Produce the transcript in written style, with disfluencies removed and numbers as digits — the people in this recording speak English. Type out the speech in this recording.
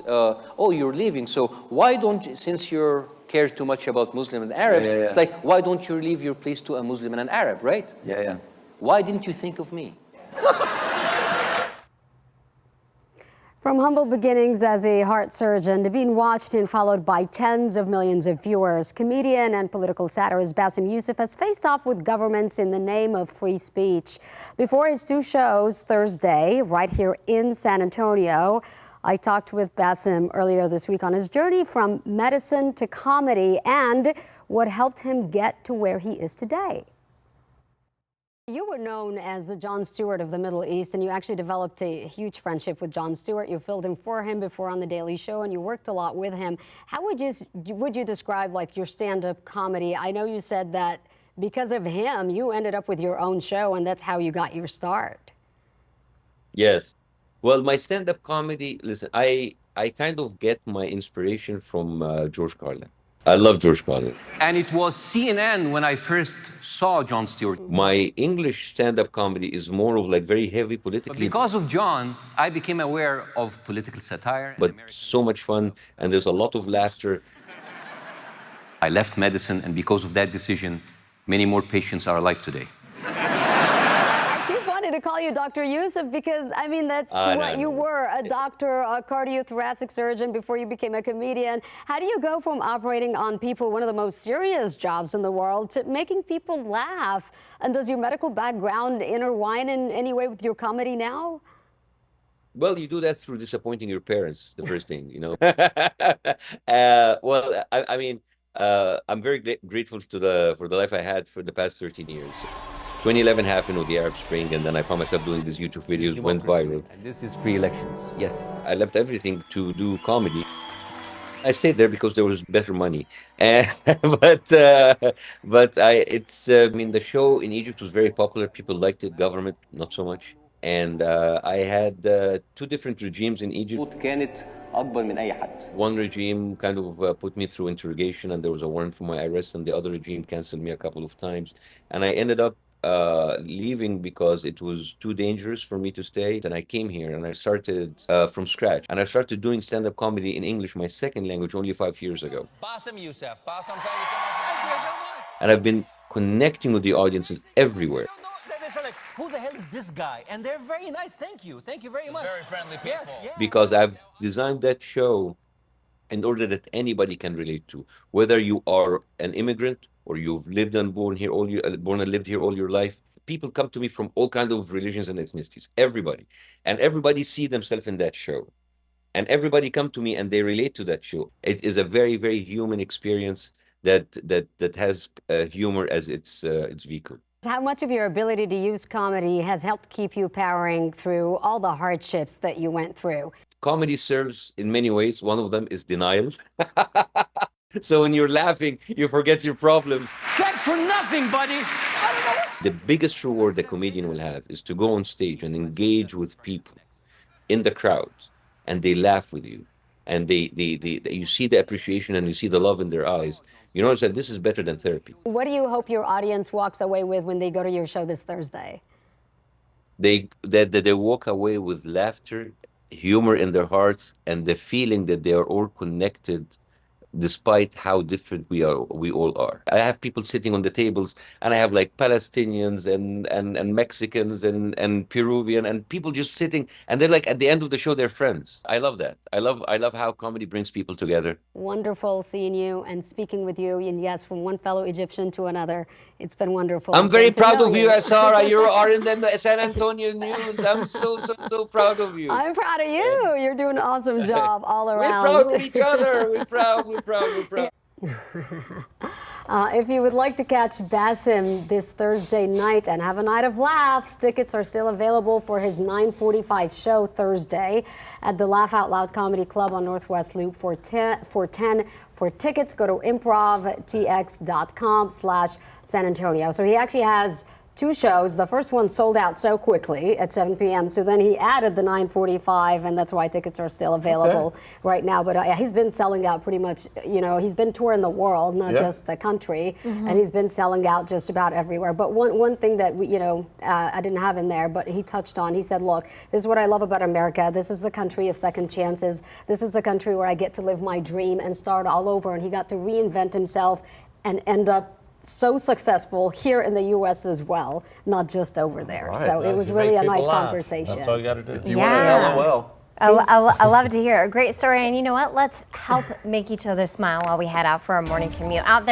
oh, you're leaving, so why don't, since you care too much about Muslim and Arab, Yeah. it's like, why don't you leave your place to a Muslim and an Arab, right? Yeah. Why didn't you think of me? From humble beginnings as a heart surgeon to being watched and followed by tens of millions of viewers, comedian and political satirist Bassem Youssef has faced off with governments in the name of free speech. Before his two shows Thursday, right here in San Antonio, I talked with Bassem earlier this week on his journey from medicine to comedy and what helped him get to where he is today. You were known as the Jon Stewart of the Middle East, and you actually developed a huge friendship with Jon Stewart. You filled in for him before on The Daily Show, and you worked a lot with him. How would you describe like your stand-up comedy? I know you said that because of him, you ended up with your own show, and that's how you got your start. Yes. Well, my stand-up comedy, listen, I kind of get my inspiration from George Carlin. I love George Carlin. And it was CNN when I first saw Jon Stewart. My English stand-up comedy is more of like very heavy politically. But because of John, I became aware of political satire. But so much fun, and there's a lot of laughter. I left medicine, and because of that decision, many more patients are alive today. To call you Dr. Youssef because, I mean, that's what you were, a doctor, a cardiothoracic surgeon before you became a comedian. How do you go from operating on people, one of the most serious jobs in the world, to making people laugh? And does your medical background intertwine in any way with your comedy now? Well, you do that through disappointing your parents, the first thing, you know. Well, I mean, I'm very grateful for the life I had for the past 13 years. 2011 happened with the Arab Spring, and then I found myself doing these YouTube videos, went viral. And this is free elections, yes. I left everything to do comedy. I stayed there because there was better money. But I mean, the show in Egypt was very popular. People liked it, government, not so much. And I had two different regimes in Egypt. One regime kind of put me through interrogation, and there was a warrant for my arrest, and the other regime canceled me a couple of times. And I ended up leaving because it was too dangerous for me to stay. And I came here and I started from scratch. And I started doing stand-up comedy in English, my second language, only 5 years ago. Bassem Youssef. Bassem, thank you so much. Thank you so much. And I've been connecting with the audiences everywhere. They're like, who the hell is this guy? And they're very nice. Thank you. Thank you very much. Very friendly people. Yes, because I've designed that show in order that anybody can relate to, whether you are an immigrant or you've lived and born and lived here all your life. People come to me from all kinds of religions and ethnicities, everybody. And everybody see themselves in that show. And everybody come to me and they relate to that show. It is a very, very human experience that has humor as its vehicle. How much of your ability to use comedy has helped keep you powering through all the hardships that you went through? Comedy serves in many ways. One of them is denial. So when you're laughing, you forget your problems. Thanks for nothing, buddy. The biggest reward a comedian will have is to go on stage and engage with people in the crowd, and they laugh with you, and you see the appreciation and you see the love in their eyes. You know what I'm saying? This is better than therapy. What do you hope your audience walks away with when they go to your show this Thursday? They walk away with laughter, humor in their hearts, and the feeling that they are all connected despite how different we all are. I have people sitting on the tables, and I have like Palestinians and Mexicans and Peruvian, and people just sitting, and they're like, at the end of the show, they're friends. I love that. I love how comedy brings people together. Wonderful seeing you and speaking with you, and yes, from one fellow Egyptian to another. It's been wonderful. I'm very proud of you, Asara. You are in the San Antonio news. I'm so proud of you. I'm proud of you. You're doing an awesome job all around. We're proud of each other. We're proud. If you would like to catch Bassem this Thursday night and have a night of laughs, tickets are still available for his 9:45 show Thursday at the Laugh Out Loud Comedy Club on Northwest Loop for 10. For tickets, go to improvtx.com/San Antonio. So he actually has 2 shows. The first one sold out so quickly at 7 p.m. So then he added the 9:45, and that's why tickets are still available right now. But he's been selling out pretty much. You know, he's been touring the world, not just the country, and he's been selling out just about everywhere. But one thing that I didn't have in there, but he touched on. He said, "Look, this is what I love about America. This is the country of second chances. This is the country where I get to live my dream and start all over." And he got to reinvent himself and end up so successful here in the U.S. as well, not just over there. Right. So it was really a nice conversation. That's all you got to do. You want to LOL. I love to hear it. A great story. And you know what? Let's help make each other smile while we head out for our morning commute. Out there.